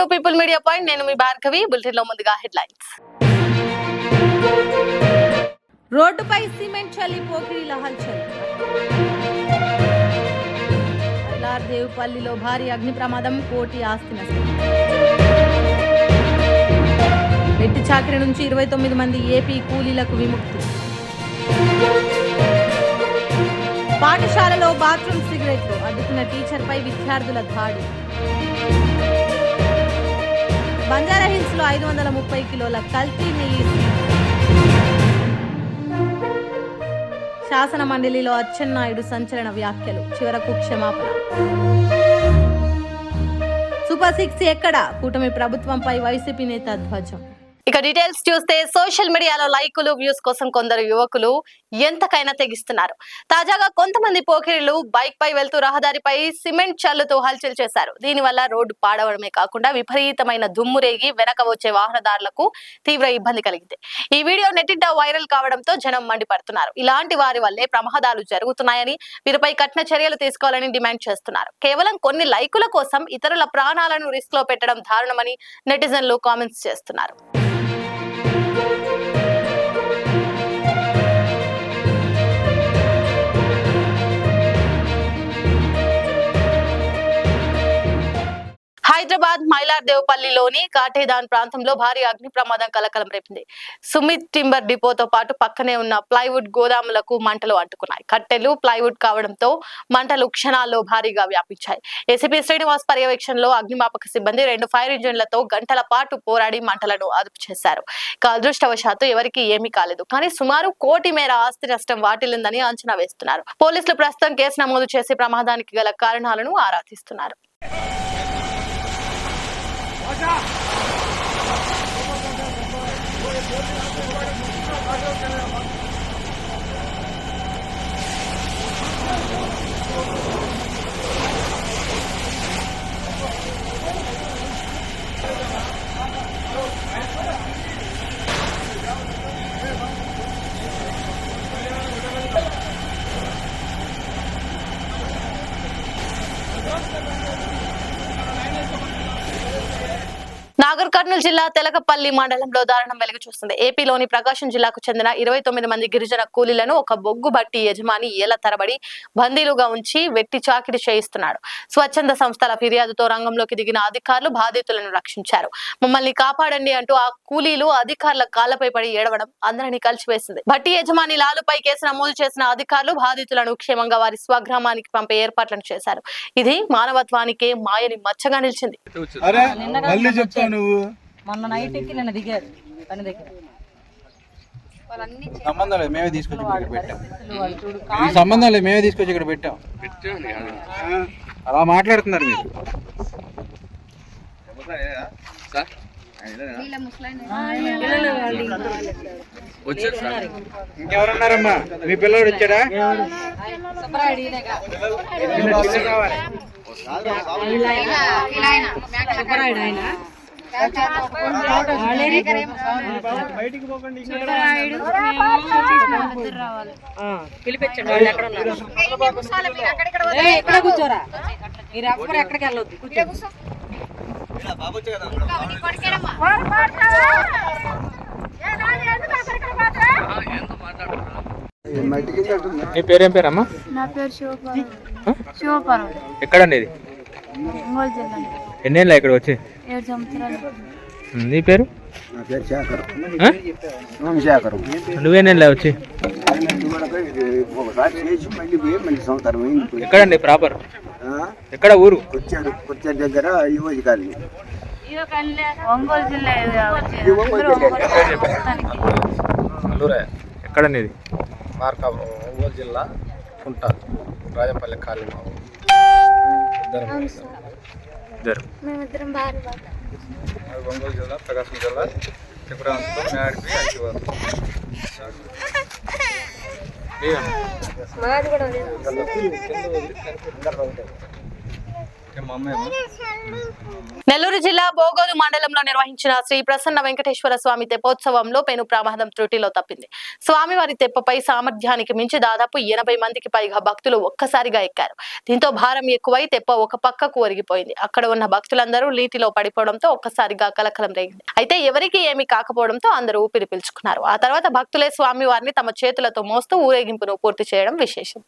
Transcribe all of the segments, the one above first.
To people media point. నేను మీ Bhargavi. Bulletin లో ముందుగా హెడ్లైన్స్. రోడ్డుపై సిమెంట్ చల్లి పోకిరీల హల్చల్. దేవపల్లిలో భారీ అగ్ని ప్రమాదం, కోటి ఆస్తి నష్టం. వెట్టి చాకరీ నుంచి 29 మంది ఏపీ కూలీలకు విముక్తి. పాఠశాలలో బాత్రూమ్ సిగరెట్లు అడ్డుకున్న టీచర్పై విద్యార్థుల దాడి. బంజారాహిల్స్ లో 530 కిలోల కల్తీ నెయ్యి. శాసన మండలిలో అచ్చెన్నాయుడు సంచలన వ్యాఖ్యలు, చివరకు క్షమాపణ. సూపర్ 6 ఎక్కడ? కూటమి ప్రభుత్వంపై వైసీపీ నేత ధ్వజం. ఇక డీటెయిల్స్ చూస్తే సోషల్ మీడియాలో లైకులు, వ్యూస్ కోసం కొందరు యువకులు ఎంతకైనా తెగిస్తున్నారు. తాజాగా కొంతమంది పోకిరీలు బైక్ పై వెళ్తూ రహదారిపై సిమెంట్ చల్లుతూ హల్చల్ చేశారు. దీనివల్ల రోడ్డు పాడవడమే కాకుండా విపరీతమైన దుమ్ము రేగి వెనక వచ్చే వాహనదారులకు తీవ్ర ఇబ్బంది కలిగింది. ఈ వీడియో నెట్టింట వైరల్ కావడంతో జనం మండిపడుతున్నారు. ఇలాంటి వారి వల్లే ప్రమాదాలు జరుగుతున్నాయని, వీరిపై కఠిన చర్యలు తీసుకోవాలని డిమాండ్ చేస్తున్నారు. కేవలం కొన్ని లైకుల కోసం ఇతరుల ప్రాణాలను రిస్క్ లో పెట్టడం దారుణమని నెటిజన్లు కామెంట్స్ చేస్తున్నారు. హైదరాబాద్ మైలార్దేవపల్లిలోని కాటేదాన్ ప్రాంతంలో భారీ అగ్ని ప్రమాదం కలకలం రేపింది. సుమిత్ టింబర్ డిపోతో పాటు పక్కనే ఉన్న ప్లైవుడ్ గోదాములకు మంటలు అంటుకున్నాయి. కట్టెలు, ప్లైవుడ్ కావడంతో మంటలు క్షణాల్లో భారీగా వ్యాపించాయి. ఏసీపీ శ్రీనివాస్ పర్యవేక్షణలో అగ్నిమాపక సిబ్బంది 2 ఫైర్ ఇంజిన్లతో గంటల పాటు పోరాడి మంటలను అదుపు చేశారు. అదృష్టవశాత్తు ఎవరికి ఏమీ కాలేదు. కానీ సుమారు 1 కోటి మేర ఆస్తి నష్టం వాటిల్లిందని అంచనా వేస్తున్నారు. పోలీసులు ప్రస్తుతం కేసు నమోదు చేసి ప్రమాదానికి గల కారణాలను ఆరా తీస్తున్నారు. నాగర్ కర్నూలు జిల్లా తెలకపల్లి మండలంలో దారుణం వెలుగు చూస్తుంది. ఏపీలోని ప్రకాశం జిల్లాకు చెందిన 29 మంది గిరిజన కూలీలను ఒక బొగ్గు బట్టి యజమాని ఏళ్ల తరబడి బందీలుగా ఉంచి వెట్టి చాకిరి చేయిస్తున్నాడు. స్వచ్ఛంద సంస్థల ఫిర్యాదుతో రంగంలోకి దిగిన అధికారులు బాధితులను రక్షించారు. మమ్మల్ని కాపాడండి అంటూ ఆ కూలీలు అధికారుల కాళ్లపై పడి ఏడవడం అందరినీ కలిసివేసింది. బట్టి యజమాని లాలుపై కేసు నమోదు చేసిన అధికారులు బాధితులను క్షేమంగా వారి స్వగ్రామానికి పంపే ఏర్పాట్లను చేశారు. ఇది మానవత్వానికే మాయని మచ్చగా నిలిచింది. మొన్న నైట్ ఎక్కి నిన్న దిగారు పని దగ్గర. సంబంధం లేదు, మేమే తీసుకొచ్చి ఇక్కడ పెట్టాం. ఈ సంబంధం లేదు, మేమే తీసుకొచ్చి ఇక్కడ పెట్టాం. అలా మాట్లాడుతున్నారు మీరు. ఇంకెవరున్నారమ్మా? మీ పిల్లడు వచ్చాడా? పిలిపించండి. ఎక్కడ కూర్చోరా, మీరు ఎవ్వరు ఎక్కడికి వెళ్ళొద్దు. కూర్చో. నీ పేరేం పేరమ్మా? నా పేరు శివపార్వ. ఎక్కడండి ఇది? ఒంగోలు జిల్లా. ఎన్నేళ్ళ ఇక్కడ వచ్చి? 7 సంవత్సరాలు. నీ పేరు? నువ్వేనేళ్ళ వచ్చి? ఎక్కడండి ప్రాపర్? ఎక్కడ ఊరు? దగ్గర ఒంగోలు జిల్లా. ఎక్కడండి ఇది? మార్కాపురం, ఒంగోలు జిల్లా, కుంట, రాజంపల్లి కాలనీ. మేమిద్దరం భార్య ఒంగోలు జిల్లా, ప్రకాశం జిల్లా, త్రిపురాంతరం, మేడిపి, ఐకివారు. మాది కూడా మా అమ్మాయి నెల్లూరు జిల్లా బోగోలు మండలంలో నిర్వహించిన శ్రీ ప్రసన్న వెంకటేశ్వర స్వామి తెప్పోత్సవంలో పెను ప్రమాదం త్రుటిలో తప్పింది. స్వామివారి తెప్పపై సామర్థ్యానికి మించి దాదాపు 80 మందికి పైగా భక్తులు ఒక్కసారిగా ఎక్కారు. దీంతో భారం ఎక్కువై తెప్ప ఒక పక్కకు ఒరిగిపోయింది. అక్కడ ఉన్న భక్తులందరూ నీటిలో పడిపోవడంతో ఒక్కసారిగా కలకలం రేగింది. అయితే ఎవరికి ఏమీ కాకపోవడంతో అందరూ ఊపిరి పీల్చుకున్నారు. ఆ తర్వాత భక్తులే స్వామివారిని తమ చేతులతో మోస్తూ ఊరేగింపును పూర్తి చేయడం విశేషం.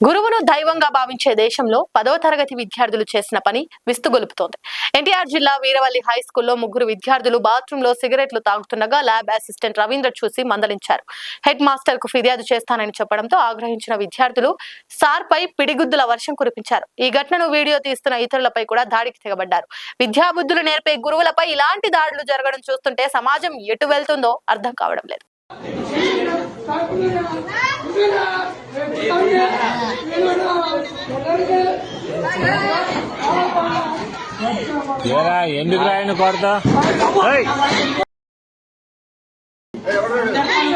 గురువును దైవంగా భావించే దేశంలో 10వ తరగతి విద్యార్థులు చేసిన పని విస్తుగొలుపుతోంది. ఎన్టీఆర్ జిల్లా వీరవల్లి హై స్కూల్లో 3 విద్యార్థులు బాత్రూమ్ లో సిగరెట్లు తాగుతుండగా ల్యాబ్ అసిస్టెంట్ రవీందర్ చూసి మందలించారు. హెడ్ మాస్టర్ కు ఫిర్యాదు చేస్తానని చెప్పడంతో ఆగ్రహించిన విద్యార్థులు సార్ పై పిడిగుద్దుల వర్షం కురిపించారు. ఈ ఘటనను వీడియో తీస్తున్న ఇతరులపై కూడా దాడికి తెగబడ్డారు. విద్యాబుద్ధులు నేర్పే గురువులపై ఇలాంటి దాడులు జరగడం చూస్తుంటే సమాజం ఎటు వెళ్తుందో అర్థం కావడం లేదు. ఎందుకు రాయను కొడతా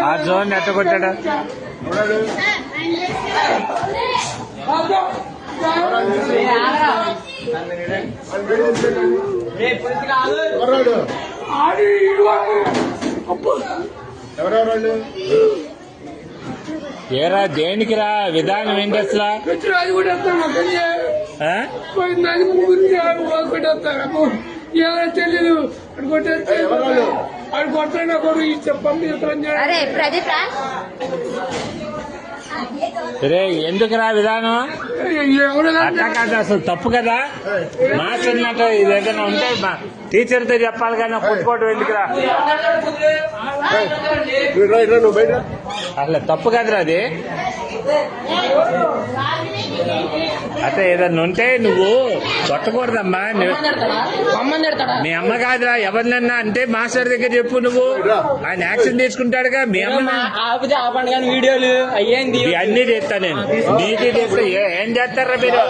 ఆ జోన్ ఎట్ట కొట్టాడా ఏరా దేనికి రా విధానం ఏంటి అసలు తెలీదు అడు కొట్టాడు కొడు రే ఎందుకు రా విధానం అట్లా కాదు అసలు తప్పు కదా. మాస్టర్ అన్నట్టు ఇది ఏదైనా ఉంటే టీచర్ తో చెప్పాలి కానీ కొట్టుకోవడం ఎందుకురా అసలు తప్పు కదరా అది. అట్లా ఏదన్నా ఉంటే నువ్వు కొట్టకూడదమ్మా. మీ అమ్మ కాదురా ఎవరినన్నా అంటే మాస్టర్ దగ్గర చెప్పు. నువ్వు ఆయన యాక్షన్ తీసుకుంటాడుగా. మీ అమ్మ వీడియోలు అయ్యేంది అన్ని చేస్తా నేను నీటి చేస్తే ఏం చేస్తారా మీరు.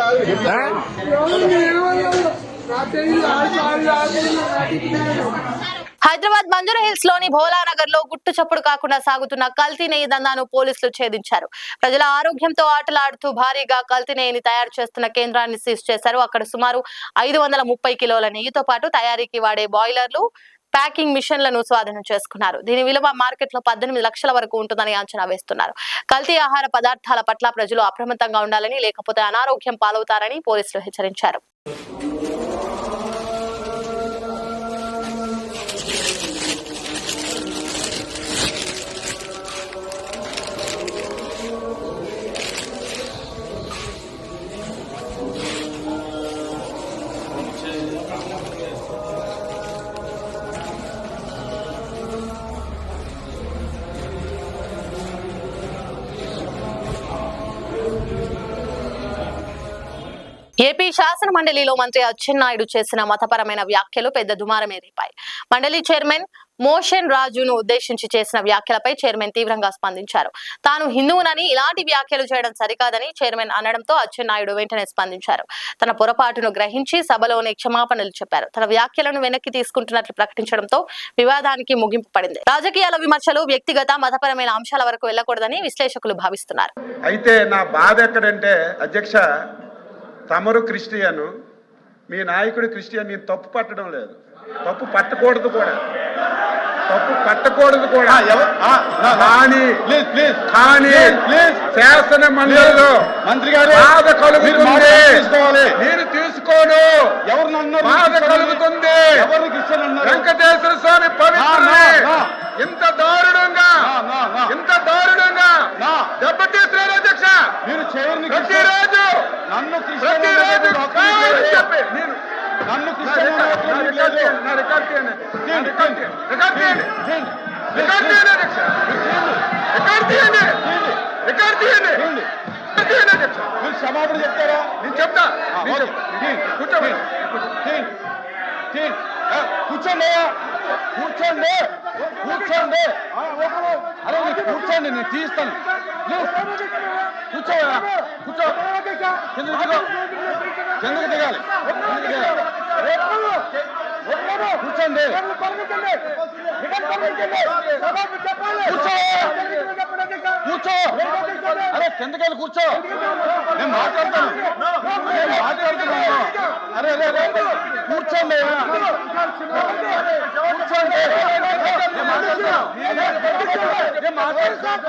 హైదరాబాద్ బంజారా హిల్స్ లోని భోలానగర్ లో గుట్టు చప్పుడు కాకుండా సాగుతున్న కల్తీ నెయ్యి దందాను పోలీసులు ఛేదించారు. ప్రజల ఆరోగ్యంతో ఆటలాడుతూ భారీగా కల్తీ నెయ్యిని తయారు చేస్తున్న కేంద్రాన్ని సీజ్ చేశారు. అక్కడ సుమారు 530 కిలోల నెయ్యితో పాటు తయారీకి వాడే బాయిలర్లు, ప్యాకింగ్ మిషన్లను స్వాధీనం చేసుకున్నారు. దీని విలువ మార్కెట్ లో 18 లక్షల వరకు ఉంటుందని అంచనా వేస్తున్నారు. కల్తీ ఆహార పదార్థాల పట్ల ప్రజలు అప్రమత్తంగా ఉండాలని, లేకపోతే అనారోగ్యం పాలవుతారని పోలీసులు హెచ్చరించారు. ఏపీ శాసన మండలిలో మంత్రి అచ్చెన్నాయుడు చేసిన మతపరమైన వ్యాఖ్యలు పెద్ద దుమారమే రేపాయి. మండలి చైర్మన్ మోషన్ రాజును ఉద్దేశించి చేసిన వ్యాఖ్యలపై చైర్మన్ తీవ్రంగా స్పందించారు. తాను హిందువునని ఇలాంటి వ్యాఖ్యలు చేయడం సరికాదని చైర్మన్ అనడంతో అచ్చెన్నాయుడు వెంటనే స్పందించారు. తన పొరపాటును గ్రహించి సభలోనే క్షమాపణలు చెప్పారు. తన వ్యాఖ్యలను వెనక్కి తీసుకుంటున్నట్లు ప్రకటించడంతో వివాదానికి ముగింపు పడింది. రాజకీయాల విమర్శలు వ్యక్తిగత మతపరమైన అంశాల వరకు వెళ్లకూడదని విశ్లేషకులు భావిస్తున్నారు. అయితే నా బాధ ఎక్కడంటే అధ్యక్ష, తమరు క్రిస్టియను, మీ నాయకుడు క్రిస్టియన్. నేను తప్పు పట్టడం లేదు, తప్పు పట్టకూడదు కూడా, తప్పు పట్టకూడదు కూడా. కానీ శాసన మండలిలో మంత్రి గారు బాధ కలుగుతుంది. నేను తీసుకోను, బాధ కలుగుతుంది. వెంకటేశ్వర స్వామి పవిత్రమే ఇంత దారుణంగా దెబ్బతీస్తున్నారు అధ్యక్ష. మీరు చేయని ప్రతిరోజు నన్ను ప్రతిరోజు కావాలని చెప్పి నన్ను క్షమాపణ చెప్తారా? నేను చెప్తా. కూర్చోండి కూర్చోండి కూర్చోండి కూర్చోండి అరే కూర్చోండి, నేను తీస్తాను. కూర్చో కూర్చో, కిందకు దిగో, కిందకు దిగాలి, కూర్చోండి కూర్చో, అరే కిందకెళ్ళి కూర్చో, నేను మాట్లాడతాను, నేను మాట్లాడుతున్నాను. అరే అరే కూర్చోండి కూర్చోండి, నేను మాట్లాడుతున్నాను, నేను మాట్లాడుతాను,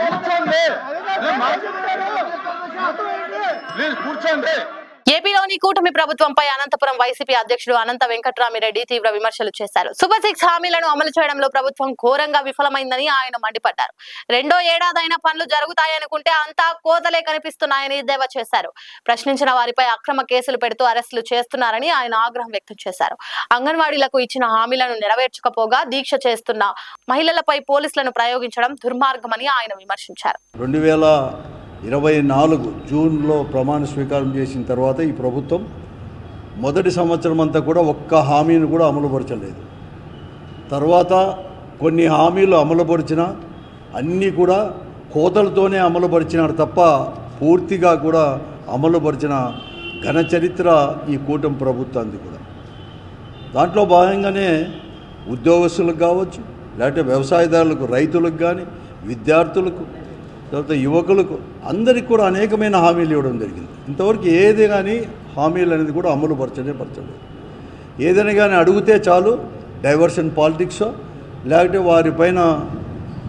కూర్చోండి కూర్చోండి, ప్లీజ్ కూర్చోండి. ఏపీలోని కూటమి ప్రభుత్వంపై అనంతపురం వైసీపీ అధ్యక్షుడు అనంత వెంకట్రామిరెడ్డి తీవ్ర విమర్శలు చేశారు. సూపర్ 6 హామీలను అమలు చేయడంలో ప్రభుత్వం ఘోరంగా విఫలమైందని ఆయన మండిపడ్డారు. రెండో ఏడాదైన పనులు జరుగుతాయనుకుంటే అంతా కోతలే కనిపిస్తున్నాయని ఎద్దేవా చేశారు. ప్రశ్నించిన వారిపై అక్రమ కేసులు పెడుతూ అరెస్టులు చేస్తున్నారని ఆయన ఆగ్రహం వ్యక్తం చేశారు. అంగన్వాడీలకు ఇచ్చిన హామీలను నెరవేర్చకపోగా దీక్ష చేస్తున్న మహిళలపై పోలీసులను ప్రయోగించడం దుర్మార్గమని ఆయన విమర్శించారు. 2024 జూన్లో ప్రమాణ స్వీకారం చేసిన తర్వాత ఈ ప్రభుత్వం మొదటి సంవత్సరం అంతా కూడా ఒక్క హామీని కూడా అమలుపరచలేదు. తర్వాత కొన్ని హామీలు అమలుపరిచిన అన్నీ కూడా కోతలతోనే అమలుపరిచినారు తప్ప పూర్తిగా కూడా అమలుపరిచిన ఘన చరిత్ర ఈ కూటమి ప్రభుత్వానికి కూడా. దాంట్లో భాగంగానే ఉద్యోగస్తులకు కావచ్చు, లేకపోతే వ్యవసాయదారులకు, రైతులకు కానీ, విద్యార్థులకు, తర్వాత యువకులకు అందరికీ కూడా అనేకమైన హామీలు ఇవ్వడం జరిగింది. ఇంతవరకు ఏది కానీ హామీలు అనేది కూడా అమలు పరచలేదు. ఏదైనా కానీ అడిగితే చాలు డైవర్షన్ పాలిటిక్స్, లేకపోతే వారిపైన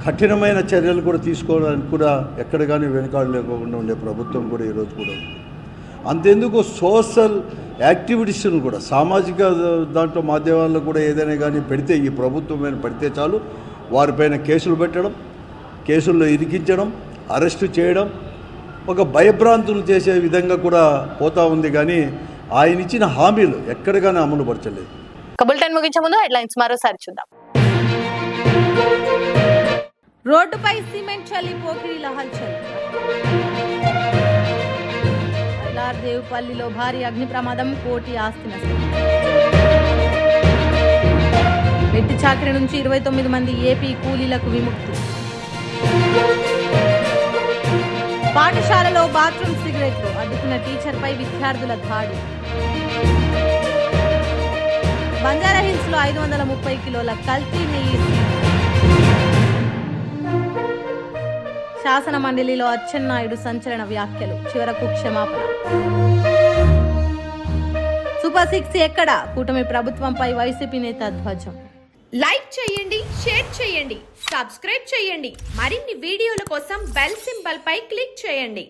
కఠినమైన చర్యలు కూడా తీసుకోవడానికి కూడా ఎక్కడ కానీ వెనుకాడు లేకుండా ఉండే ప్రభుత్వం కూడా ఈరోజు కూడా ఉంది. అంతెందుకు సోషల్ యాక్టివిటీస్ను కూడా సామాజిక దాంట్లో మాధ్యమాల్లో కూడా ఏదైనా కానీ పెడితే, ఈ ప్రభుత్వం పెడితే చాలు వారిపైన కేసులు పెట్టడం, కేసుల్లో ఇరికించడం, అరెస్టు చేయడం, ఒక భయభ్రాంతులు చేసే విధంగా కూడా పోతా ఉంది. కానీ ఆయన ఇచ్చిన హామీలు ఎక్కడిగానే అమలు పరచలేదు. బులెటిన్ ముగించే ముందు హెడ్లైన్స్ మరోసారి చూద్దాం. రోడ్డుపై సిమెంట్ చల్లి పోకిరీల హల్చల్. దేవపల్లిలో భారీ అగ్ని ప్రమాదం, కోటి ఆస్తి నష్టం. వెట్టి చాకరీ నుంచి 29 మంది ఏపీ కూలీలకు విముక్తి. పాఠశాలలో బాత్రూమ్ సిగరెట్లు అడ్డుకున్న టీచర్పై విద్యార్థుల దాడి. బంజారాహిల్స్ లో 530 కిలోల కల్తీ నెయ్యి. శాసన మండలిలో అచ్చెన్నాయుడు సంచలన వ్యాఖ్యలు, చివరకు క్షమాపణ. సూపర్ 6 ఎక్కడ? కూటమి ప్రభుత్వంపై వైసీపీ నేత ధ్వజం. లైక్ చేయండి, షేర్ చేయండి, సబ్స్క్రైబ్ చేయండి. మరిన్ని వీడియోల కోసం బెల్ సింబల్ పై క్లిక్ చేయండి.